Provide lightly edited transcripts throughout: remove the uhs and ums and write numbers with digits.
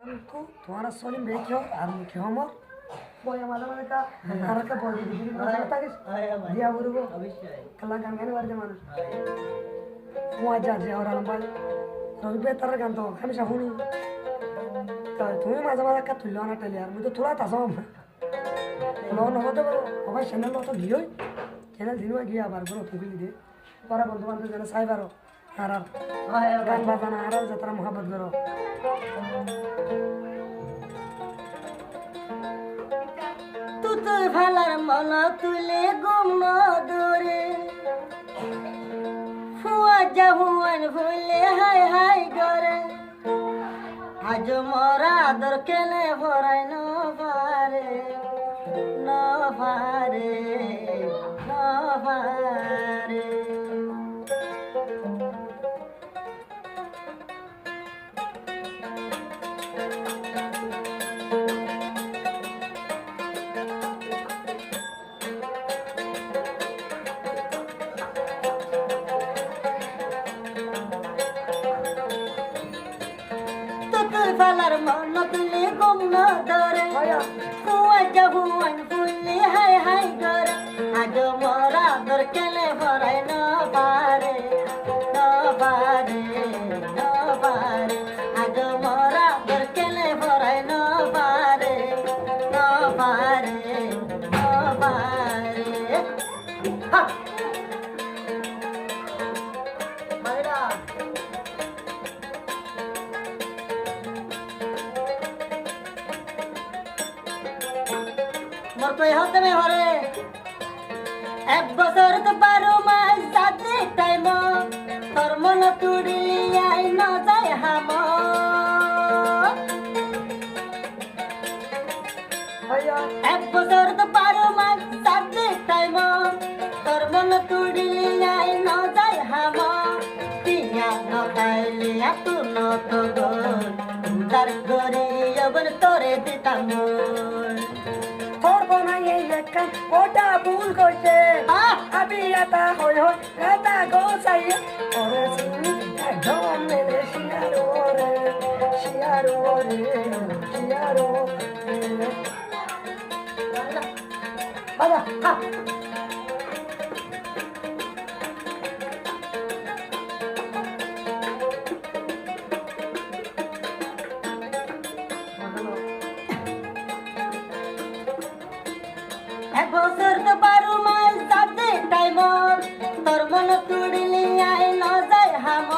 तुम्हारा सोनी मैं क्यों আর মুখে আমার বয় মাঝে মাঝে কা আর একটা বল দিবি থাকিস দিয়া বলবো অবশ্যই কালা গান গানে বাড়িতে মানুষ মজা আছে আর আলম রবি বেতার গান তো আমি শুনি তুমি মাঝে মাঝে কা তুললো না টেলি আর মুই তো তোরা তাসাও লো নগদ সবাই চ্যানেল তো গিয়ে চ্যানেল দিনও গিয়ে আবার বলো তুমি দিয়ে পরে বন্ধু বান্ধব যেন সাইবারও আর গান বাজানা আর যাত্রা মহাব্বত করো তুই ভালার মন তুলে গুম দরে ফুয়া যাহুয়ান ভুলে হাই হাই করে আজ মরা আদর কেনে ভরাই ন পারে ন পারে ন পারে ফালার মন তুলে গুম ধরে ফুয়া যাহুয়ান ফুলে হাই হাই করে আজ মরা দর কেলে ভরাই ন পারে ন পারে ন পারে আজ মরা দর কেলে ভরাই ন পারে ন পারে ন পারে মোর কই হতে মে হরে এক বছর তো পারো মাস যাতে টাইম তোর মন তুড়িলি আই ন যায় হাম এক বছর তো পারো মাস যাতে টাইম তোর মন তুড়িলি আই ন যায় হাম তিয়া ন খাইলি তু ন তো গোল তার গরি অবন তোরে দিতাম তোর বনাই একটা ওটা ভুল করছে আমি এটা হই হই এটা গোসাই ওরে সিনি একদম মেলে শিয়ারো রে শিয়ারো রে শিয়ারো বাবা হা এক বছর তো পারো মাস যাতে টাইম তোর মন তুড়িলি আই ন যায় হাম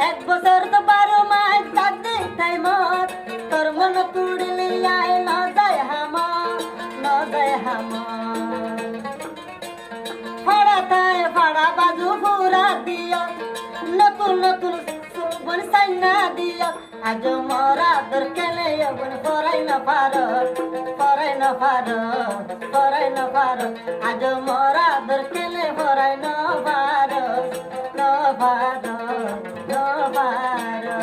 এক বছর তো পারো মাস যাতে টাইম তোর মন তুড়িলি আই ন যায় হাম ন যায় হাম ফাড়া তাই ফাড়া বাজু ফুরা দিও নতুন নতুন বন সাইনা দিও আজ মরা দর কেলে অবন ফরাই না পারো ফরাই না পারো ফরাই না পারো আজ মরা দর কেলে ফরাই না পারো না পারো না পারো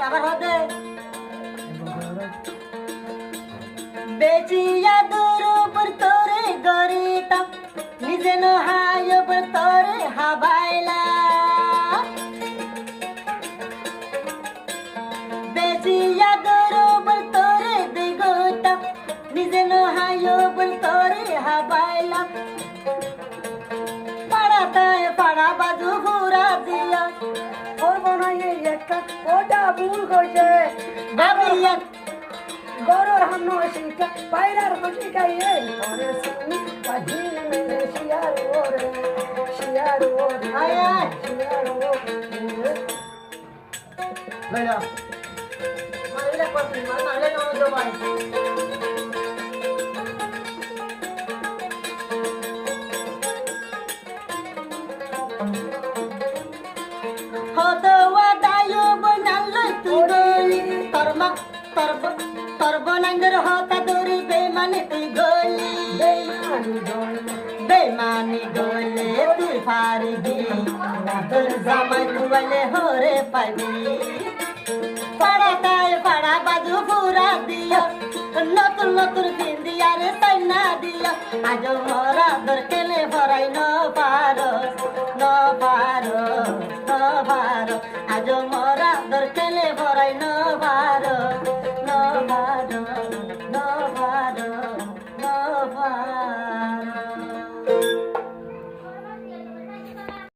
আবার হতে বেচিয়া দূর উপর তোরে গরিতা নিজে নহায় উপর তোরে হাবাইলা বেচিয়া দূর উপর তোরে দিগোতা নিজে নহায় উপর তোরে হাবাইলা পাড়াতায় পাড়া বাজু ফুরা দিয়া তোর বনাই একটা ওটা ভুল করছে ভাবিয়া গরুর হান্ন শিকা পায়রার শিকাই এই তোরে সিনি বাজি মেলে শিয়ারো রে শিয়ারো রে আয় আয় শিয়ারো লইলা মারিলে কত মারিলে ন জবাই হতওয়া দায়ু বনাল তুই গলি তরমা তরব তরবনাঙ্গর হতা দরি বেমানে তুই গলি বেমানি গলে তুই পারবি তোর জামাই তুলে হরে পাবি পাড়া বাজু ফুরা দিও নতুন নতুন পিন্দিয়ারে সাইনা দিও আজ মোরা দর কেলে ভরাই ন পারো আজ মোরা দর কেলে ভরাই ন পারো